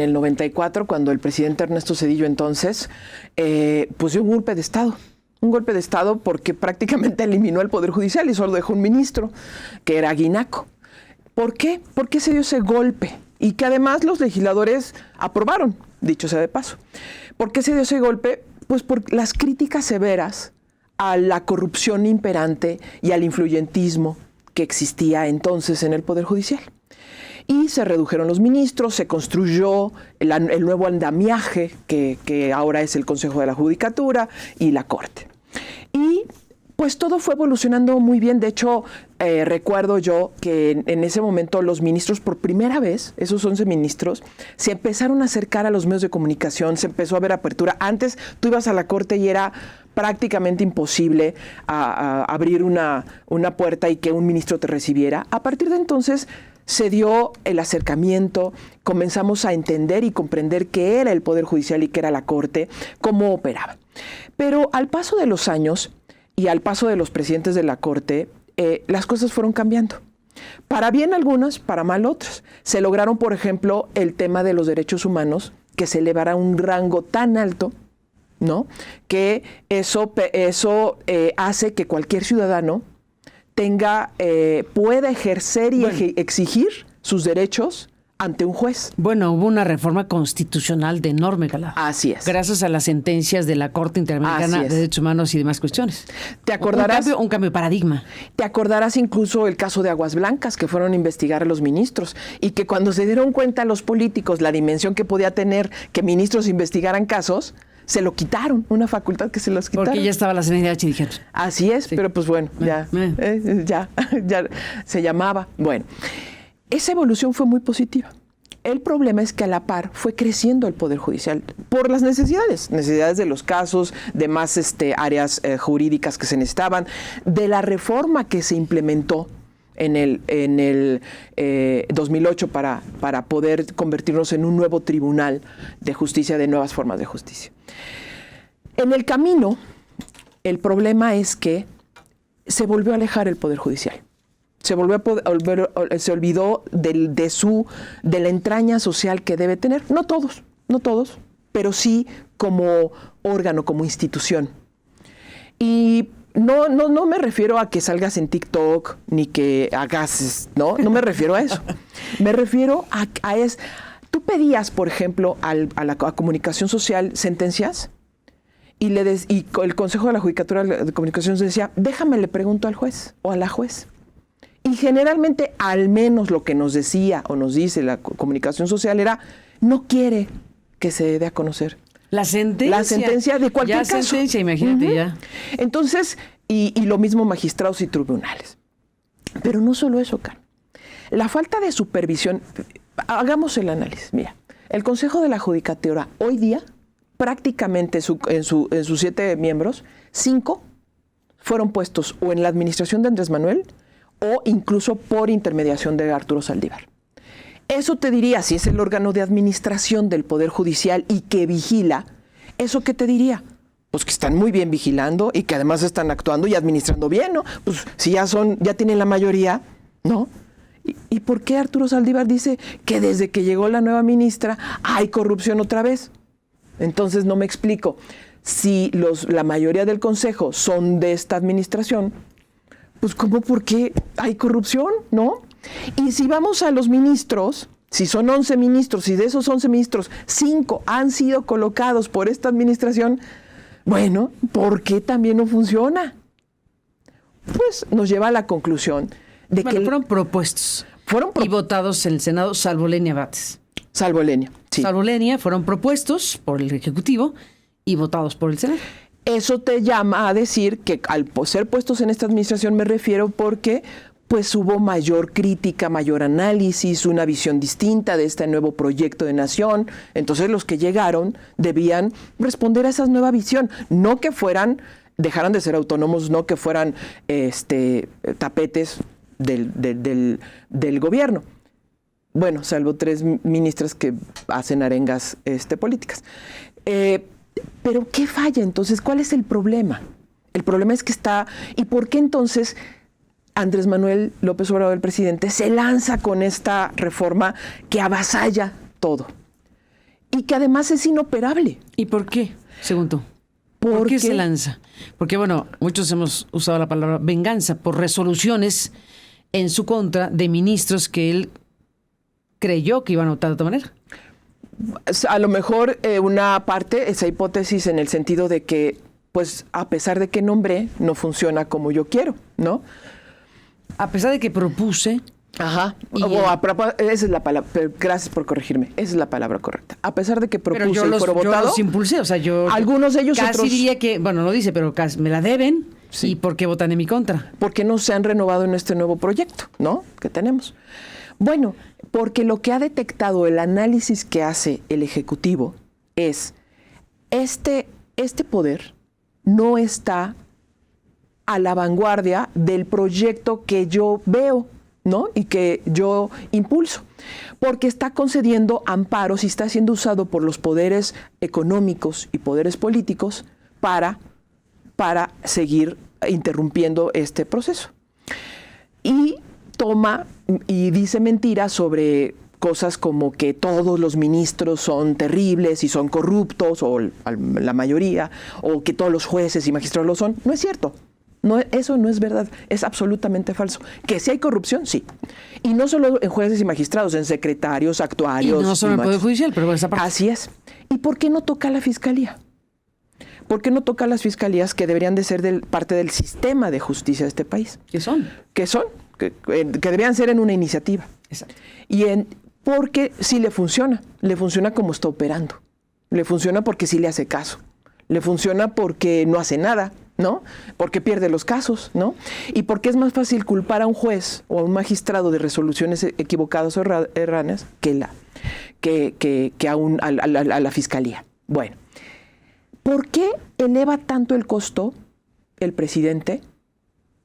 En el 94, cuando el presidente Ernesto Zedillo entonces, pues dio un golpe de Estado. Un golpe de Estado porque prácticamente eliminó el Poder Judicial y solo dejó un ministro, que era Guinaco. ¿Por qué? ¿Por qué se dio ese golpe? Y que además los legisladores aprobaron, dicho sea de paso. ¿Por qué se dio ese golpe? Pues por las críticas severas a la corrupción imperante y al influyentismo que existía entonces en el Poder Judicial. Y se redujeron los ministros, se construyó el nuevo andamiaje que ahora es el Consejo de la Judicatura y la Corte. Y pues todo fue evolucionando muy bien. De hecho, recuerdo yo que en ese momento los ministros, por primera vez, esos 11 ministros, se empezaron a acercar a los medios de comunicación, se empezó a ver apertura. Antes tú ibas a la Corte y era prácticamente imposible a abrir una puerta y que un ministro te recibiera. A partir de entonces se dio el acercamiento, comenzamos a entender y comprender qué era el Poder Judicial y qué era la Corte, cómo operaba. Pero al paso de los años y al paso de los presidentes de la Corte, las cosas fueron cambiando. Para bien algunas, para mal otras. Se lograron, por ejemplo, el tema de los derechos humanos, que se elevara a un rango tan alto, ¿no? Que eso hace que cualquier ciudadano pueda ejercer y exigir sus derechos ante un juez. Bueno, hubo una reforma constitucional de enorme calado. Así es. Gracias a las sentencias de la Corte Interamericana de Derechos Humanos y demás cuestiones. ¿Te acordarás? Un cambio de paradigma. Te acordarás incluso el caso de Aguas Blancas, que fueron a investigar a los ministros y que cuando se dieron cuenta los políticos la dimensión que podía tener que ministros investigaran casos, se lo quitaron, una facultad que se los quitaron. Porque ya estaba la CNDH, dijeron. Así es, sí. Pero pues bueno, ya se llamaba. Bueno, esa evolución fue muy positiva. El problema es que a la par fue creciendo el Poder Judicial por las necesidades de los casos, de más áreas jurídicas que se necesitaban, de la reforma que se implementó en el 2008 para poder convertirnos en un nuevo tribunal de justicia, de nuevas formas de justicia. En el camino, el problema es que se volvió a alejar el Poder Judicial. Se olvidó de la entraña social que debe tener. No todos, pero sí como órgano, como institución. Y no me refiero a que salgas en TikTok ni que hagas, no me refiero a eso. Me refiero a tú pedías, por ejemplo, a la comunicación social sentencias y el Consejo de la Judicatura de Comunicación decía, déjame le pregunto al juez o a la juez. Y generalmente, al menos lo que nos decía o nos dice la comunicación social era, no quiere que se dé a conocer. La sentencia de cualquier caso. Ya sentencia, imagínate ya. Entonces, y lo mismo magistrados y tribunales. Pero no solo eso, Carmen. La falta de supervisión, hagamos el análisis. Mira, el Consejo de la Judicatura hoy día, prácticamente en sus 7 miembros, 5 fueron puestos o en la administración de Andrés Manuel o incluso por intermediación de Arturo Saldívar. Eso te diría, si es el órgano de administración del Poder Judicial y que vigila, ¿eso qué te diría? Pues que están muy bien vigilando y que además están actuando y administrando bien, ¿no? Pues si ya tienen la mayoría, ¿no? ¿Y por qué Arturo Saldívar dice que desde que llegó la nueva ministra hay corrupción otra vez? Entonces no me explico. Si la mayoría del Consejo son de esta administración, pues ¿cómo? ¿Por qué hay corrupción? ¿No? Y si vamos a los ministros, si son 11 ministros y de esos 11 ministros, 5 han sido colocados por esta administración, bueno, ¿por qué también no funciona? Pues nos lleva a la conclusión de que fueron propuestos y votados en el Senado, salvo Lenia Batres. Salvo Lenia, sí. Salvo Lenia, fueron propuestos por el Ejecutivo y votados por el Senado. Eso te llama a decir que al ser puestos en esta administración me refiero porque pues hubo mayor crítica, mayor análisis, una visión distinta de este nuevo proyecto de nación. Entonces los que llegaron debían responder a esa nueva visión, no que dejaran de ser autónomos, no que fueran tapetes del gobierno. Bueno, salvo 3 ministras que hacen arengas políticas. Pero ¿qué falla entonces? ¿Cuál es el problema? El problema es que ¿y por qué entonces Andrés Manuel López Obrador, el presidente, se lanza con esta reforma que avasalla todo? y que además es inoperable. ¿Y por qué, según tú? ¿Por qué se lanza? Porque, bueno, muchos hemos usado la palabra venganza por resoluciones en su contra de ministros que él creyó que iban a votar de otra manera. A lo mejor una parte, esa hipótesis en el sentido de que, pues, a pesar de que nombré, no funciona como yo quiero, ¿no? A pesar de que propuse... Ajá, esa es la palabra, gracias por corregirme, esa es la palabra correcta. A pesar de que propuse y fueron votados, yo los impulsé, o sea, algunos de ellos casi otros, diría que, bueno, no dice, pero casi me la deben, sí. ¿Y por qué votan en mi contra? Porque no se han renovado en este nuevo proyecto, ¿no? Que tenemos. Bueno, porque lo que ha detectado el análisis que hace el Ejecutivo es este poder no está a la vanguardia del proyecto que yo veo, ¿no? Y que yo impulso, porque está concediendo amparos y está siendo usado por los poderes económicos y poderes políticos para seguir interrumpiendo este proceso. Y toma y dice mentiras sobre cosas como que todos los ministros son terribles y son corruptos, o la mayoría, o que todos los jueces y magistrados lo son. No es cierto. No, eso no es verdad, es absolutamente falso. Que si hay corrupción, sí. Y no solo en jueces y magistrados, en secretarios, actuarios. Y no solo en el Poder Judicial, pero esa parte. Así es. ¿Y por qué no toca la Fiscalía? ¿Por qué no toca las fiscalías que deberían de ser parte del sistema de justicia de este país? ¿Qué son? ¿Qué son? Que deberían ser en una iniciativa. Exacto. Porque sí le funciona como está operando. Le funciona porque sí le hace caso. Le funciona porque no hace nada, ¿no? Porque pierde los casos, ¿no? Y porque es más fácil culpar a un juez o a un magistrado de resoluciones equivocadas o erróneas que a la fiscalía. Bueno, ¿por qué eleva tanto el costo el presidente,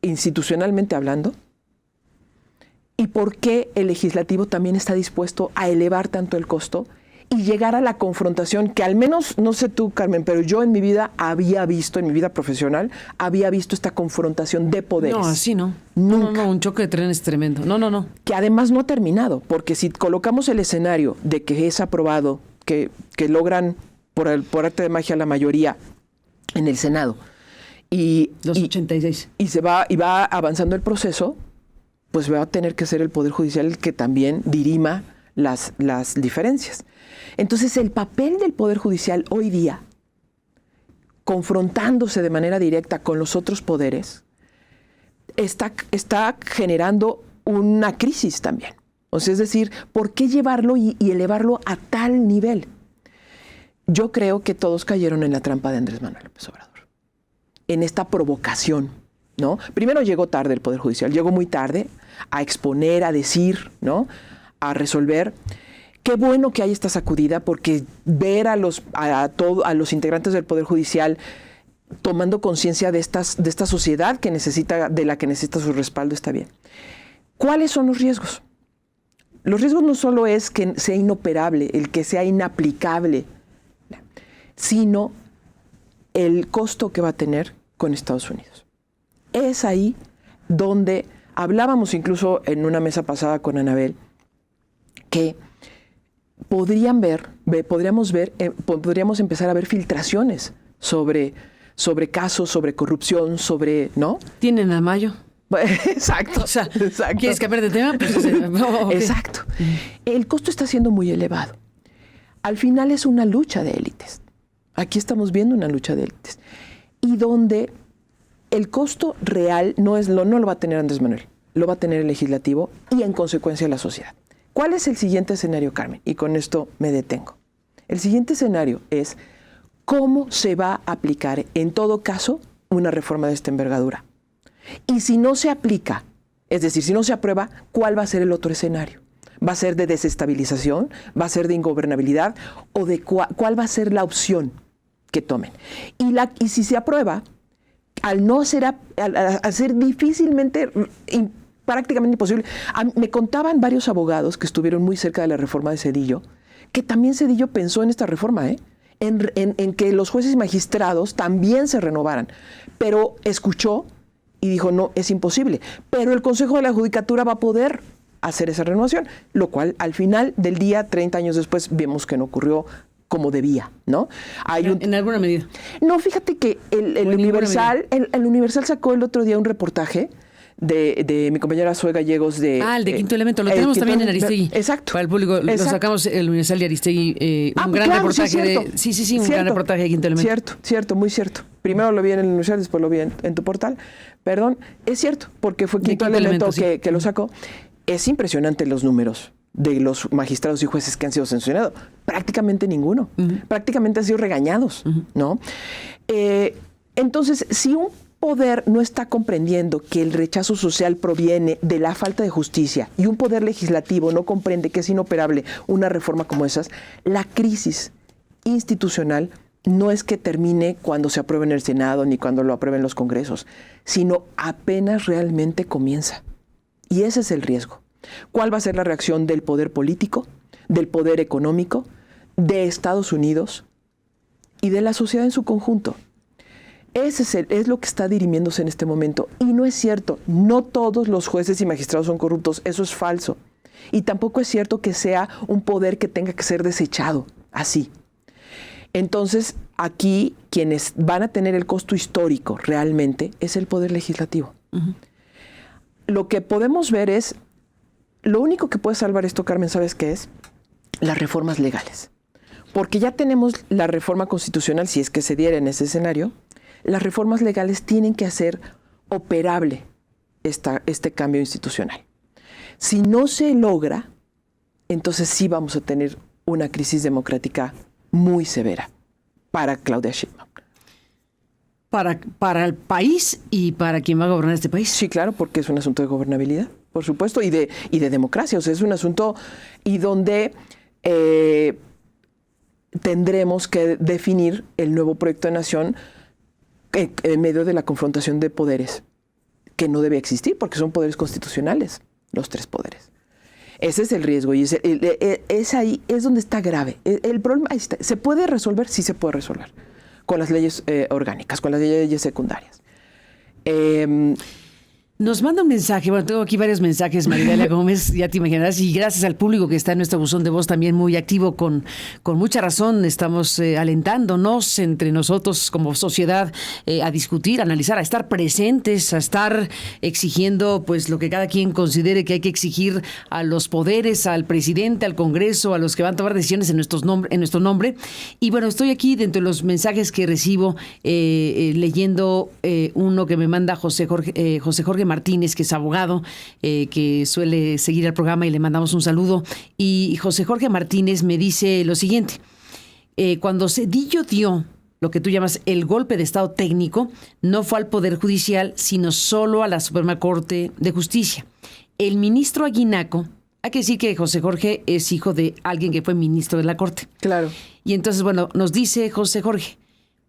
institucionalmente hablando? ¿Y por qué el legislativo también está dispuesto a elevar tanto el costo y llegar a la confrontación que al menos, no sé tú, Carmen, pero yo en mi vida en mi vida profesional, había visto esta confrontación de poderes? No, así no. Nunca. No, un choque de trenes tremendo. No. Que además no ha terminado, porque si colocamos el escenario de que es aprobado, que logran por arte de magia la mayoría en el Senado, los 86. Y va avanzando el proceso, pues va a tener que ser el Poder Judicial el que también dirima las diferencias. Entonces, el papel del Poder Judicial hoy día, confrontándose de manera directa con los otros poderes, está generando una crisis también. O sea, es decir, ¿por qué llevarlo y elevarlo a tal nivel? Yo creo que todos cayeron en la trampa de Andrés Manuel López Obrador, en esta provocación, ¿no? Primero llegó tarde el Poder Judicial, llegó muy tarde a exponer, a decir, ¿no? A resolver. Qué bueno que hay esta sacudida, porque ver a los integrantes del Poder Judicial tomando conciencia de esta sociedad de la que necesita su respaldo está bien. ¿Cuáles son los riesgos? Los riesgos no solo es que sea inoperable, el que sea inaplicable, sino el costo que va a tener con Estados Unidos. Es ahí donde hablábamos incluso en una mesa pasada con Anabel, que podríamos empezar a ver filtraciones sobre casos, sobre corrupción, ¿no? ¿Tienen a Mayo? Exacto. O sea, exacto. ¿Quieres cambiar de tema? Pues, okay. Exacto. El costo está siendo muy elevado. Al final es una lucha de élites. Aquí estamos viendo una lucha de élites. Y donde el costo real no lo va a tener Andrés Manuel, lo va a tener el legislativo y en consecuencia la sociedad. ¿Cuál es el siguiente escenario, Carmen? Y con esto me detengo. El siguiente escenario es cómo se va a aplicar, en todo caso, una reforma de esta envergadura. Y si no se aplica, es decir, si no se aprueba, ¿cuál va a ser el otro escenario? ¿Va a ser de desestabilización? ¿Va a ser de ingobernabilidad? ¿O de cuál va a ser la opción que tomen? Y si se aprueba, al ser difícilmente, prácticamente imposible. Me contaban varios abogados que estuvieron muy cerca de la reforma de Zedillo, que también Zedillo pensó en esta reforma, en que los jueces y magistrados también se renovaran, pero escuchó y dijo, no, es imposible. Pero el Consejo de la Judicatura va a poder hacer esa renovación, lo cual al final del día, 30 años después, vemos que no ocurrió como debía, ¿no? En alguna medida. No, fíjate que el Universal sacó el otro día un reportaje de mi compañera Zoe Gallegos de... el de Quinto Elemento, lo tenemos también en Aristegui. Exacto. Para el público, lo sacamos el Universal de Aristegui, un gran reportaje un gran reportaje de Quinto Elemento. Cierto, muy cierto. Primero lo vi en el Universal, después lo vi en tu portal. Perdón, es cierto, porque fue Quinto Elemento que lo sacó. Es impresionante los números de los magistrados y jueces que han sido sancionados. Prácticamente ninguno. Prácticamente han sido regañados, ¿no? Entonces, si un poder no está comprendiendo que el rechazo social proviene de la falta de justicia y un poder legislativo no comprende que es inoperable una reforma como esas, la crisis institucional no es que termine cuando se apruebe en el Senado ni cuando lo aprueben los congresos, sino apenas realmente comienza. Y ese es el riesgo. ¿Cuál va a ser la reacción del poder político, del poder económico, de Estados Unidos y de la sociedad en su conjunto? Ese es lo que está dirimiéndose en este momento. Y no es cierto, no todos los jueces y magistrados son corruptos, eso es falso. Y tampoco es cierto que sea un poder que tenga que ser desechado así. Entonces, aquí quienes van a tener el costo histórico realmente es el poder legislativo. Lo que podemos ver es, lo único que puede salvar esto, Carmen, ¿sabes qué es? Las reformas legales. Porque ya tenemos la reforma constitucional, si es que se diera en ese escenario. Las reformas legales tienen que hacer operable este cambio institucional. Si no se logra, entonces sí vamos a tener una crisis democrática muy severa para Claudia Sheinbaum. Para el país y para quien va a gobernar este país. Sí, claro, porque es un asunto de gobernabilidad, por supuesto, y de democracia. O sea, es un asunto y donde tendremos que definir el nuevo proyecto de nación en medio de la confrontación de poderes, que no debe existir porque son poderes constitucionales, los tres poderes. Ese es el riesgo y es ahí, es donde está grave. El problema está, ¿se puede resolver? Sí se puede resolver con las leyes orgánicas, con las leyes secundarias. Nos manda un mensaje, bueno, tengo aquí varios mensajes, Maridalia Gómez, ya te imaginarás, y gracias al público que está en nuestro buzón de voz también muy activo, con mucha razón estamos alentándonos entre nosotros como sociedad a discutir, a analizar, a estar presentes, a estar exigiendo pues lo que cada quien considere que hay que exigir a los poderes, al presidente, al Congreso, a los que van a tomar decisiones en nuestro nombre. Y bueno, estoy aquí dentro de los mensajes que recibo leyendo uno que me manda José Jorge Martínez, que es abogado, que suele seguir el programa y le mandamos un saludo. Y José Jorge Martínez me dice lo siguiente: cuando Zedillo dio lo que tú llamas el golpe de Estado técnico, no fue al Poder Judicial, sino solo a la Suprema Corte de Justicia. El ministro Aguinaco, hay que decir que José Jorge es hijo de alguien que fue ministro de la Corte. Claro. Y entonces, bueno, nos dice José Jorge: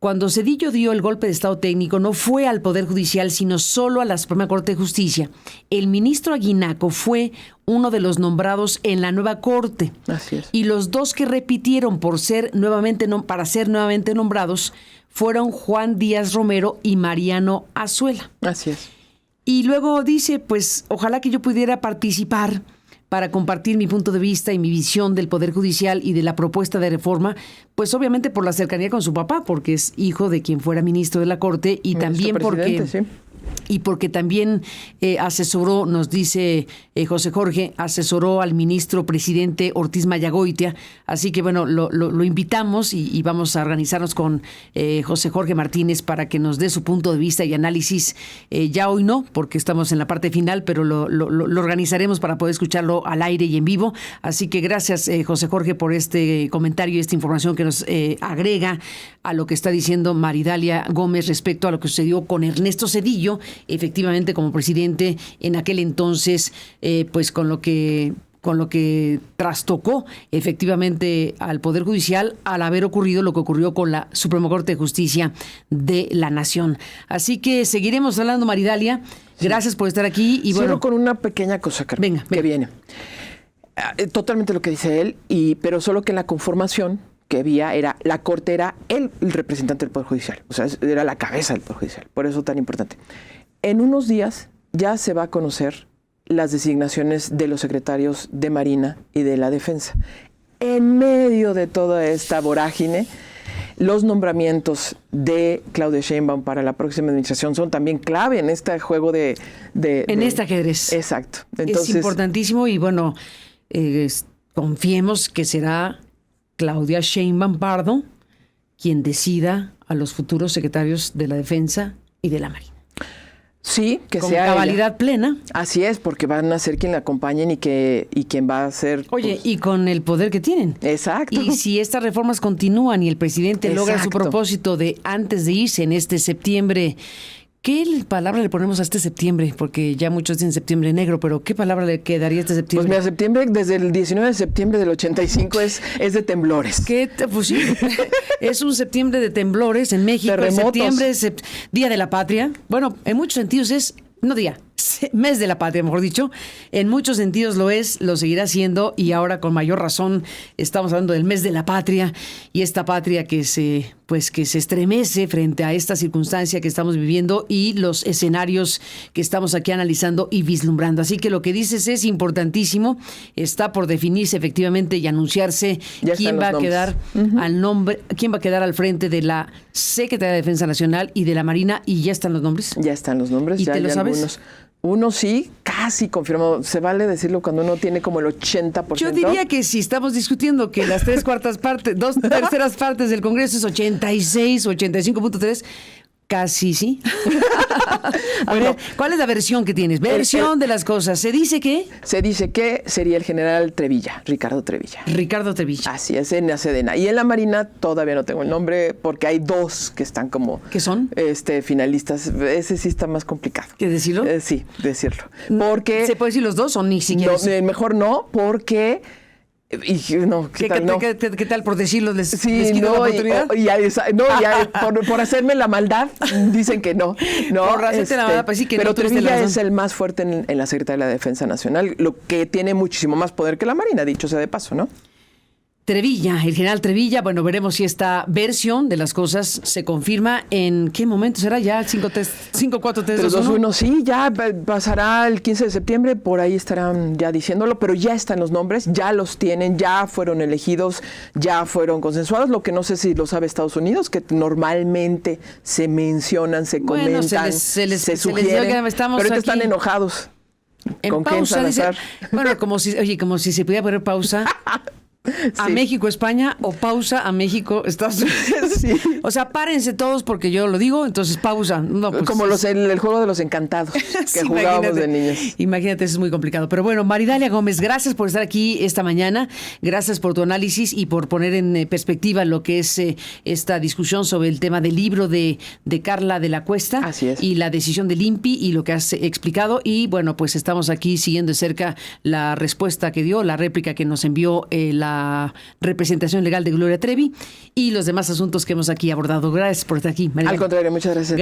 cuando Zedillo dio el golpe de Estado técnico, no fue al Poder Judicial, sino solo a la Suprema Corte de Justicia. El ministro Aguinaco fue uno de los nombrados en la nueva Corte. Así es. Y los dos que repitieron para ser nuevamente nombrados fueron Juan Díaz Romero y Mariano Azuela. Así es. Y luego dice, pues, ojalá que yo pudiera participar para compartir mi punto de vista y mi visión del Poder Judicial y de la propuesta de reforma, pues obviamente por la cercanía con su papá, porque es hijo de quien fuera ministro de la Corte, y también porque... Sí. Y porque también asesoró, nos dice José Jorge, asesoró al ministro presidente Ortiz Mayagoitia. Así que bueno, lo invitamos y vamos a organizarnos con José Jorge Martínez para que nos dé su punto de vista y análisis. Ya hoy no, porque estamos en la parte final, pero lo organizaremos para poder escucharlo al aire y en vivo. Así que gracias, José Jorge, por este comentario y esta información que nos agrega a lo que está diciendo Maridalia Gómez respecto a lo que sucedió con Ernesto Zedillo, efectivamente como presidente en aquel entonces, pues con lo que trastocó efectivamente al Poder Judicial al haber ocurrido lo que ocurrió con la Suprema Corte de Justicia de la Nación. Así que seguiremos hablando, Maridalia. Gracias por estar aquí. Y bueno, con una pequeña cosa, Carmen, venga. Que viene. Totalmente lo que dice él, pero solo que en la conformación que había la Corte era el representante del Poder Judicial, o sea, era la cabeza del Poder Judicial, por eso tan importante. En unos días ya se va a conocer las designaciones de los secretarios de Marina y de la Defensa. en medio de toda esta vorágine, los nombramientos de Claudia Sheinbaum para la próxima administración son también clave en este juego de este ajedrez. Exacto. Entonces, es importantísimo y bueno, confiemos que será Claudia Sheinbaum Pardo quien decida a los futuros secretarios de la Defensa y de la Marina. Sí, que con sea cabalidad ella. Plena. Así es, porque van a ser quien la acompañen y quien va a ser... Oye, y con el poder que tienen. Exacto. Y si estas reformas continúan y el presidente logra su propósito de antes de irse en este septiembre, ¿qué palabra le ponemos a este septiembre? Porque ya muchos dicen septiembre negro, pero ¿qué palabra le quedaría a este septiembre? Pues mira, septiembre, desde el 19 de septiembre del 85 es de temblores. Pues sí, es un septiembre de temblores en México. Terremotos. Septiembre es Día de la Patria. Bueno, en muchos sentidos mes de la patria, mejor dicho. En muchos sentidos lo es, lo seguirá siendo y ahora con mayor razón estamos hablando del mes de la patria y esta patria que se estremece frente a esta circunstancia que estamos viviendo y los escenarios que estamos aquí analizando y vislumbrando. Así que lo que dices es importantísimo. Está por definirse efectivamente y anunciarse quién va a quedar quién va a quedar al frente de la Secretaría de Defensa Nacional y de la Marina, y ya están los nombres. Ya están los nombres. ¿Y ya te lo sabes? Algunos. Uno sí, casi confirmado. Se vale decirlo cuando uno tiene como el 80%. Yo diría que si estamos discutiendo que las 2/3 partes del Congreso es 86, 85.3, casi sí. Bueno, ¿cuál es la versión que tienes? Versión de las cosas. ¿Se dice qué? Se dice que sería el general Trevilla, Ricardo Trevilla. Ricardo Trevilla. Así es, en la Sedena. Y en la Marina todavía no tengo el nombre porque hay dos que están como... ¿Qué son? Finalistas. Ese sí está más complicado. ¿Qué decirlo? Sí, decirlo. Porque... ¿Se puede decir los dos o ni siquiera? No, mejor no, porque... ¿Qué tal por decirlo? ¿Les quito la oportunidad? Por hacerme la maldad, dicen que no. Por hacerte la maldad, pues sí que pero no. Pero Trevilla es el más fuerte en la Secretaría de la Defensa Nacional, lo que tiene muchísimo más poder que la Marina, dicho sea de paso, ¿no? Trevilla, el general Trevilla, bueno, veremos si esta versión de las cosas se confirma. ¿En qué momento será? ¿Ya el 5-4-3-2-1? Sí, ya pasará el 15 de septiembre, por ahí estarán ya diciéndolo, pero ya están los nombres, ya los tienen, ya fueron elegidos, ya fueron consensuados. Lo que no sé si lo sabe Estados Unidos, que normalmente se mencionan, se comentan, se sugieren, pero ahorita están enojados. En pausa, dice, bueno, como si se pudiera poner pausa. A México, España, o pausa a México, Estados Unidos. Sí. O sea, párense todos porque yo lo digo, entonces pausa. No, pues, como el juego de los encantados que sí, jugábamos de niños. Imagínate, eso es muy complicado. Pero bueno, Maridalia Gómez, gracias por estar aquí esta mañana. Gracias por tu análisis y por poner en perspectiva lo que es esta discusión sobre el tema del libro de Carla de la Cuesta. Así es. Y la decisión del INPI y lo que has explicado. Y bueno, pues estamos aquí siguiendo de cerca la respuesta que dio, la réplica que nos envió la representación legal de Gloria Trevi y los demás asuntos que hemos aquí abordado. Gracias por estar aquí, Maridalia. Al contrario, muchas gracias.